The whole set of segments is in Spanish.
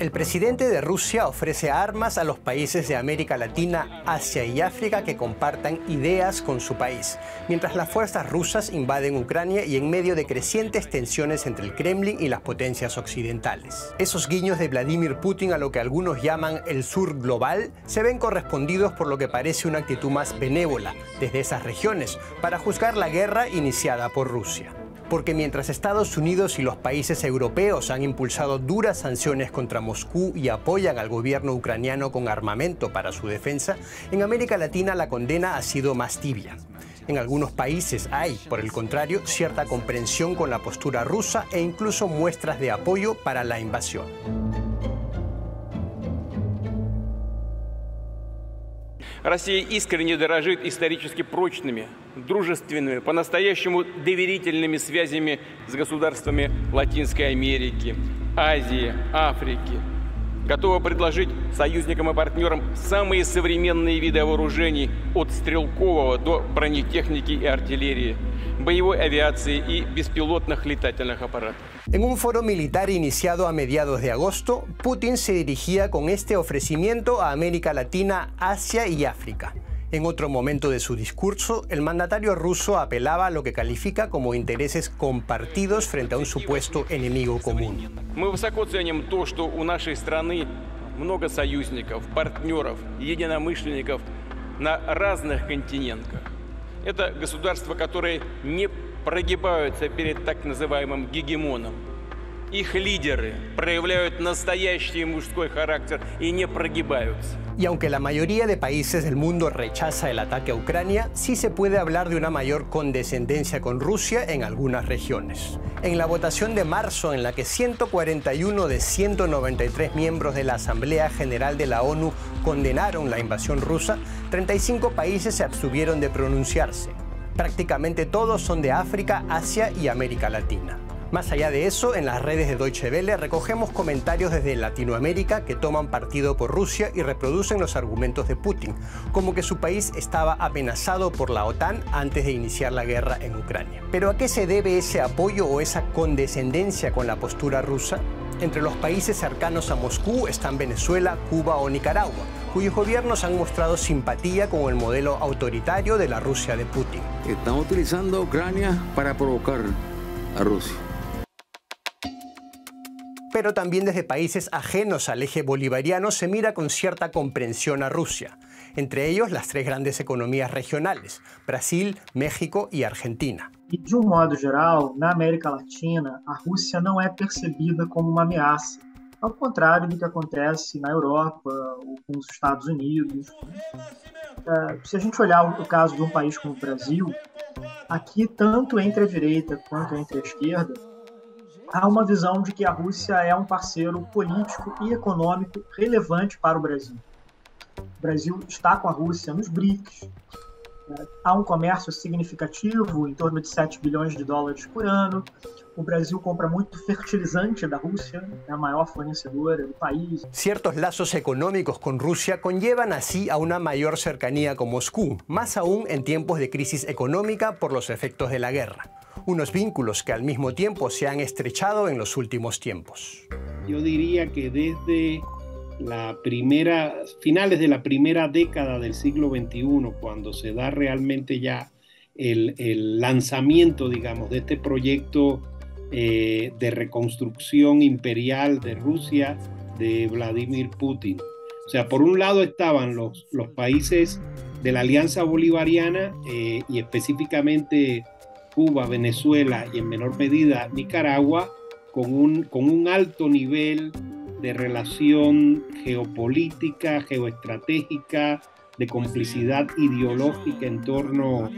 El presidente de Rusia ofrece armas a los países de América Latina, Asia y África que compartan ideas con su país, mientras las fuerzas rusas invaden Ucrania y en medio de crecientes tensiones entre el Kremlin y las potencias occidentales. Esos guiños de Vladimir Putin a lo que algunos llaman el sur global se ven correspondidos por lo que parece una actitud más benévola desde esas regiones para juzgar la guerra iniciada por Rusia. Porque mientras Estados Unidos y los países europeos han impulsado duras sanciones contra Moscú y apoyan al gobierno ucraniano con armamento para su defensa, en América Latina la condena ha sido más tibia. En algunos países hay, por el contrario, cierta comprensión con la postura rusa e incluso muestras de apoyo para la invasión. Россия искренне дорожит исторически прочными, дружественными, по-настоящему доверительными связями с государствами Латинской Америки, Азии, Африки. Готова предложить союзникам и партнерам самые современные виды вооружений, от стрелкового до бронетехники и артиллерии, боевой авиации и беспилотных летательных аппаратов. En un foro militar iniciado a mediados de agosto, Putin se dirigía con este ofrecimiento a América Latina, Asia y África. En otro momento de su discurso, el mandatario ruso apelaba a lo que califica como intereses compartidos frente a un supuesto enemigo común. Мы высоко ценим то, что у нашей страны много союзников, партнеров, единомышленников на разных континентах. Это государства, которые не прогибаются перед так называемым гегемоном. Их лидеры проявляют настоящий мужской характер и не прогибаются. Y aunque la mayoría de países del mundo rechaza el ataque a Ucrania, sí se puede hablar de una mayor condescendencia con Rusia en algunas regiones. En la votación de marzo, en la que 141 de 193 miembros de la Asamblea General de la ONU condenaron la invasión rusa, 35 países se abstuvieron de pronunciarse. Prácticamente todos son de África, Asia y América Latina. Más allá de eso, en las redes de Deutsche Welle recogemos comentarios desde Latinoamérica que toman partido por Rusia y reproducen los argumentos de Putin, como que su país estaba amenazado por la OTAN antes de iniciar la guerra en Ucrania. ¿Pero a qué se debe ese apoyo o esa condescendencia con la postura rusa? Entre los países cercanos a Moscú están Venezuela, Cuba o Nicaragua, cuyos gobiernos han mostrado simpatía con el modelo autoritario de la Rusia de Putin. Están utilizando a Ucrania para provocar a Rusia. Pero también desde países ajenos al eje bolivariano se mira con cierta comprensión a Rusia, entre ellos las tres grandes economías regionales, Brasil, México y Argentina. E de modo geral, na América Latina, a Rússia não é percebida como uma ameaça, ao contrário do que acontece na Europa ou com os Estados Unidos. Se a gente olhar o caso de um país como o Brasil, aqui tanto entre a direita quanto entre a esquerda, há uma visão de que a Rússia é um parceiro político e econômico relevante para o Brasil. O Brasil está com a Rússia nos BRICS, há um comércio significativo, em torno de 7 bilhões de dólares por ano. O Brasil compra muito fertilizante da Rússia, é a maior fornecedora do país. Ciertos lazos económicos con Rusia conllevan así a una mayor cercanía con Moscú, más aún en tiempos de crisis económica por los efectos de la guerra. Unos vínculos que al mismo tiempo se han estrechado en los últimos tiempos. Yo diría que desde finales de la primera década del siglo XXI, cuando se da realmente ya el lanzamiento, digamos, de este proyecto de reconstrucción imperial de Rusia, de Vladimir Putin. O sea, por un lado estaban los países de la Alianza Bolivariana y específicamente Cuba, Venezuela y en menor medida Nicaragua, con un alto nivel de relación geopolítica, geoestratégica, de complicidad ideológica en torno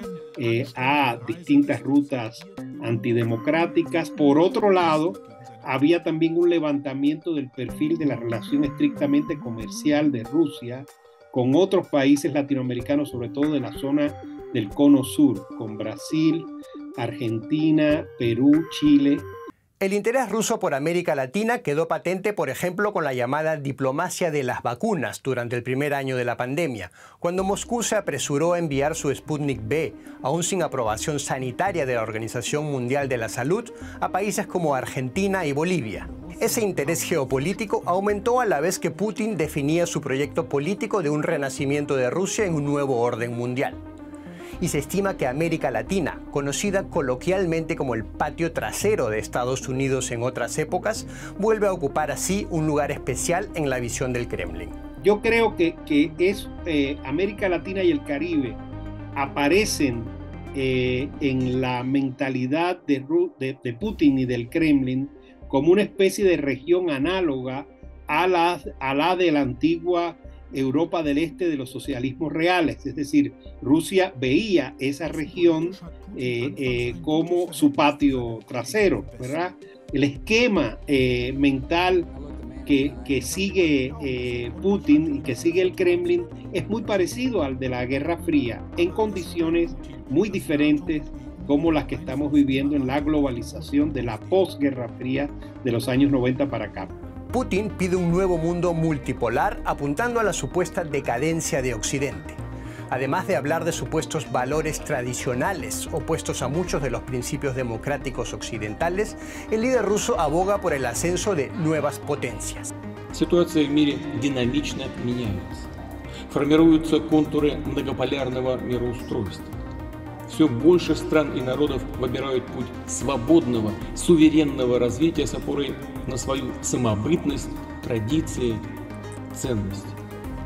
a distintas rutas antidemocráticas. Por otro lado, había también un levantamiento del perfil de la relación estrictamente comercial de Rusia con otros países latinoamericanos, sobre todo de la zona del Cono Sur, con Brasil, Argentina, Perú, Chile. El interés ruso por América Latina quedó patente, por ejemplo, con la llamada diplomacia de las vacunas durante el primer año de la pandemia, cuando Moscú se apresuró a enviar su Sputnik V, aún sin aprobación sanitaria de la Organización Mundial de la Salud, a países como Argentina y Bolivia. Ese interés geopolítico aumentó a la vez que Putin definía su proyecto político de un renacimiento de Rusia en un nuevo orden mundial. Y se estima que América Latina, conocida coloquialmente como el patio trasero de Estados Unidos en otras épocas, vuelve a ocupar así un lugar especial en la visión del Kremlin. Yo creo que América Latina y el Caribe aparecen en la mentalidad de Putin y del Kremlin como una especie de región análoga a la de la antigua Europa del Este de los socialismos reales. Es decir, Rusia veía esa región como su patio trasero, ¿verdad? El esquema mental que sigue Putin y que sigue el Kremlin es muy parecido al de la Guerra Fría, en condiciones muy diferentes como las que estamos viviendo en la globalización de la posguerra fría de los años 90 para acá. Putin pide un nuevo mundo multipolar apuntando a la supuesta decadencia de Occidente. Además de hablar de supuestos valores tradicionales opuestos a muchos de los principios democráticos occidentales, el líder ruso aboga por el ascenso de nuevas potencias. Ситуация в мире динамично меняется. Формируются контуры многополярного мироустройства. Все больше стран и народов выбирают путь свободного, суверенного развития с опорой на свою самобытность, традиции, ценности.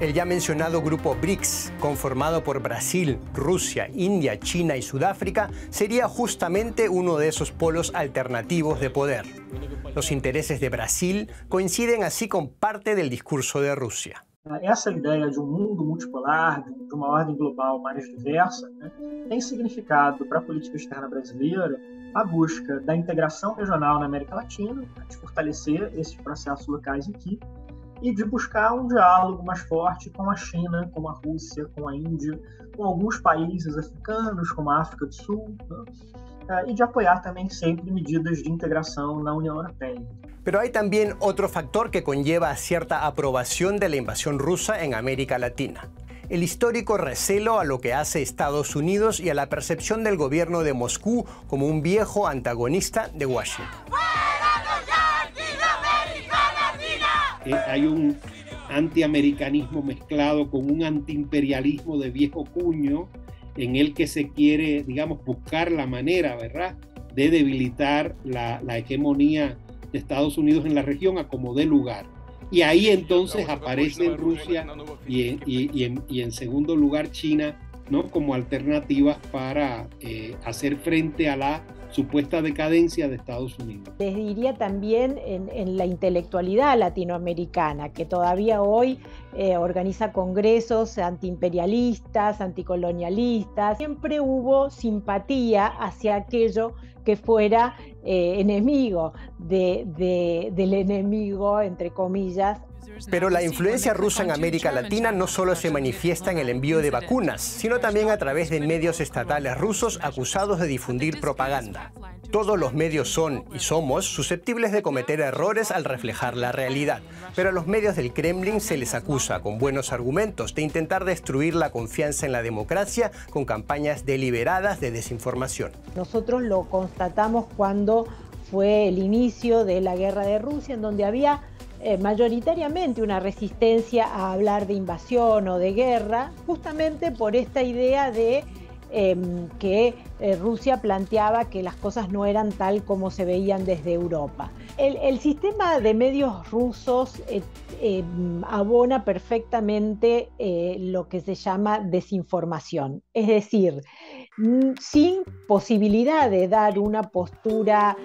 El ya mencionado grupo BRICS, conformado por Brasil, Rusia, India, China y Sudáfrica, sería justamente uno de esos polos alternativos de poder. Los intereses de Brasil coinciden así con parte del discurso de Rusia. Essa ideia de mundo multipolar, de uma ordem global mais diversa, tem significado para a política externa brasileira a busca da integração regional na América Latina, de fortalecer esses processos locais aqui, e de buscar um diálogo mais forte com a China, com a Rússia, com a Índia, com alguns países africanos, como a África do Sul, y de apoyar también siempre medidas de integración en la Unión Europea. Pero hay también otro factor que conlleva cierta aprobación de la invasión rusa en América Latina: el histórico recelo a lo que hace Estados Unidos y a la percepción del gobierno de Moscú como un viejo antagonista de Washington. Hay un antiamericanismo mezclado con un antiimperialismo de viejo cuño en el que se quiere, digamos, buscar la manera, ¿verdad?, de debilitar la hegemonía de Estados Unidos en la región a como dé lugar. Y ahí entonces aparece Rusia y en segundo lugar China, ¿no?, como alternativas para hacer frente a la supuesta decadencia de Estados Unidos. Les diría también en la intelectualidad latinoamericana, que todavía hoy organiza congresos antiimperialistas, anticolonialistas. Siempre hubo simpatía hacia aquello que fuera enemigo del enemigo, entre comillas. Pero la influencia rusa en América Latina no solo se manifiesta en el envío de vacunas, sino también a través de medios estatales rusos acusados de difundir propaganda. Todos los medios son y somos susceptibles de cometer errores al reflejar la realidad, pero a los medios del Kremlin se les acusa, con buenos argumentos, de intentar destruir la confianza en la democracia con campañas deliberadas de desinformación. Nosotros lo constatamos cuando fue el inicio de la guerra de Rusia, en donde había mayoritariamente una resistencia a hablar de invasión o de guerra, justamente por esta idea de que Rusia planteaba que las cosas no eran tal como se veían desde Europa. El sistema de medios rusos abona perfectamente lo que se llama desinformación, es decir, sin posibilidad de dar una postura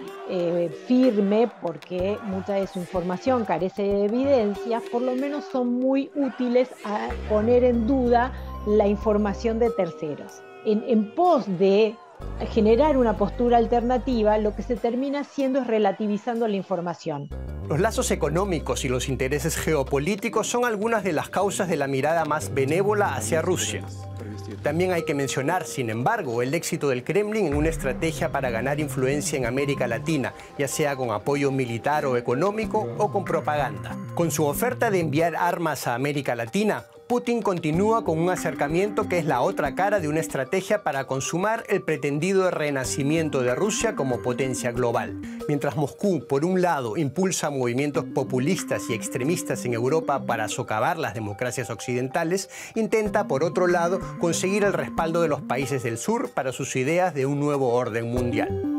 firme, porque mucha de su información carece de evidencia, por lo menos son muy útiles a poner en duda la información de terceros. En pos de generar una postura alternativa, lo que se termina haciendo es relativizando la información. Los lazos económicos y los intereses geopolíticos son algunas de las causas de la mirada más benévola hacia Rusia. También hay que mencionar, sin embargo, el éxito del Kremlin en una estrategia para ganar influencia en América Latina, ya sea con apoyo militar o económico o con propaganda. Con su oferta de enviar armas a América Latina, Putin continúa con un acercamiento que es la otra cara de una estrategia para consumar el pretendido renacimiento de Rusia como potencia global. Mientras Moscú, por un lado, impulsa movimientos populistas y extremistas en Europa para socavar las democracias occidentales, intenta, por otro lado, conseguir el respaldo de los países del sur para sus ideas de un nuevo orden mundial.